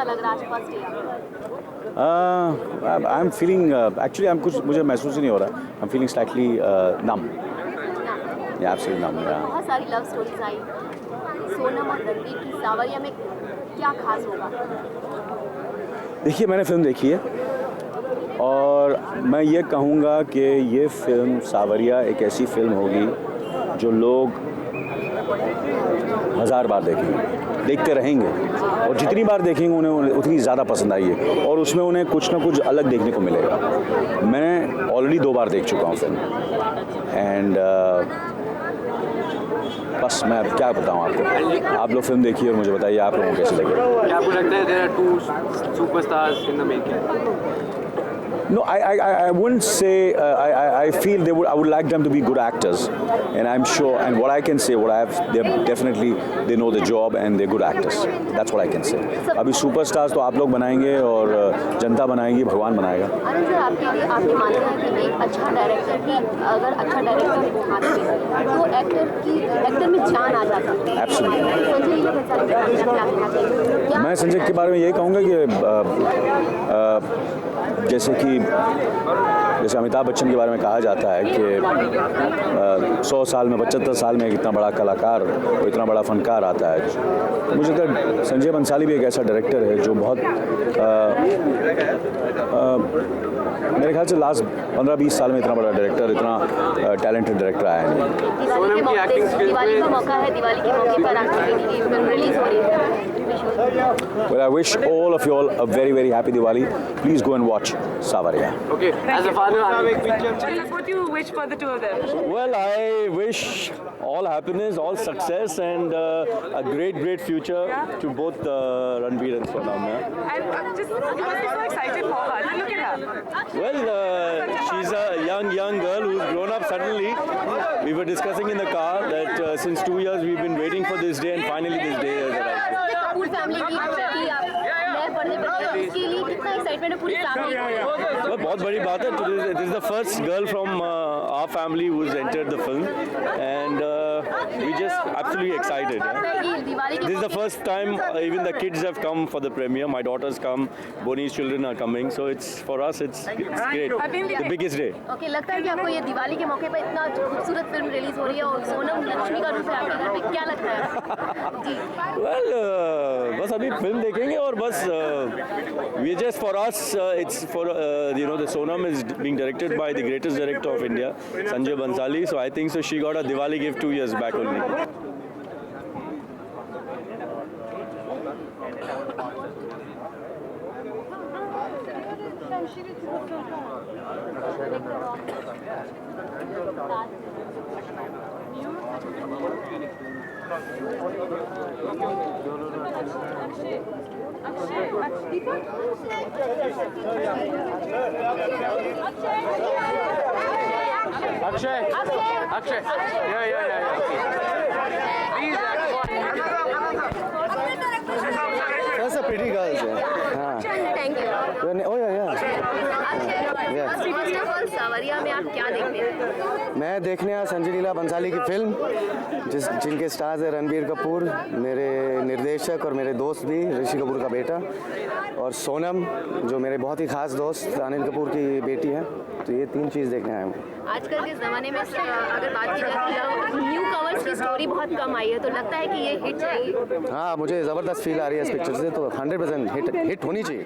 कैसा लग रहा है आज first day? I am feeling actually कुछ मुझे महसूस ही नहीं हो रहा. आई एम फीलिंग स्लाइटली नम. या एब्सोल्युटली नम. बहुत सारी लव स्टोरीज आई. सोनम और रणवीर की सावरिया में क्या खास होगा? देखिए, मैंने फिल्म देखी है और मैं ये कहूँगा कि ये फिल्म सावरिया एक ऐसी फिल्म होगी जो लोग 1000 बार देखेंगे, देखते रहेंगे, और जितनी बार देखेंगे उन्हें उतनी ज़्यादा पसंद आई है और उसमें उन्हें कुछ ना कुछ अलग देखने को मिलेगा. मैं ऑलरेडी 2 बार देख चुका हूँ फिल्म एंड बस मैं क्या बताऊँ आपको. आप लोग फिल्म देखिए और मुझे बताइए आप लोगों को कैसे लगे. क्या आपको लगता है there are 2 superstars in the making? No, I wouldn't say. I feel I would like them to be good actors, and I'm sure. And what I can say, they know the job and they're good actors. That's what I can say. अभी superstars तो आप लोग बनाएंगे और जनता बनाएगी, भगवान बनाएगा. Anil sir, आपके मानना है कि एक अच्छा डायरेक्टर की अगर अच्छा डायरेक्टर हो हाथ में तो एक्टर में जान आ जाती है. Absolutely. संजय लीला भंसाली के बारे में क्या कहना चाहिए? मैं संजय के बारे में यही कहूँगा कि जैसे अमिताभ बच्चन के बारे में कहा जाता है कि 100 साल में 75 साल में इतना बड़ा कलाकार और इतना बड़ा फनकार आता है. मुझे लगता है संजय बंसाली भी एक ऐसा डायरेक्टर है जो बहुत मेरे ख्याल से लास्ट 15-20 साल में इतना बड़ा डायरेक्टर, इतना टैलेंटेड डायरेक्टर आया नहीं. दिवाली का मौका है, दिवाली के मौके पर आपकी फिल्म रिलीज हो रही है. Well, I wish all of you all a very, very happy Diwali. Please go and watch Saawariya. Okay, as a father, what do you wish for the two of them? Well, I wish all happiness, all success, and a great future to both Ranvir and Sonam. And you must be so excited for her. Look at her. Well, she's a young girl who's grown up suddenly. We were discussing in the car that since 2 years we've been waiting for this day, and finally this day has arrived. Kapoor family की बेटी आप नए पर्दे पर उसके लिए कितना excitement है पूरी फैमिली को? Well, बहुत बड़ी बात है. This is the first girl from our family who's entered the film, and we just absolutely excited. Yeah? This is the first time even the kids have come for the premiere. My daughter's come, Bonnie's children are coming, so it's for us it's great. The biggest day. Okay, लगता है कि आपको ये दिवाली के मौके पर इतना खूबसूरत फिल्म रिलीज हो रही है और सोनम लक्ष्मी का रूप है आपके घर में, क्या लगता है जी? Well, बस अभी फिल्म देखेंगे और बस we just for us it's for the Sonam is being directed by the greatest director of India, Sanjay Bhansali, so I think so she got a Diwali gift 2 years back only. Akshay. Yeah. That's a pretty girls. Thank you. Oh yeah. सावरिया में आप क्या देखते हैं? मैं देखने आया संजय लीला बंसाली की फिल्म जिनके स्टार्स है रणबीर कपूर, मेरे निर्देशक और मेरे दोस्त भी ऋषि कपूर का बेटा, और सोनम जो मेरे बहुत ही खास दोस्त अनिल कपूर की बेटी है. तो ये 3 चीज़ देखने आया हूँ. आजकल के ज़माने में अगर बात की जाए तो न्यू कवर्स की स्टोरी बहुत कम आई है, तो लगता है कि ये हिट जाएगी. हाँ, मुझे ज़बरदस्त फील आ रही है इस पिक्चर से, तो 100% हिट होनी चाहिए.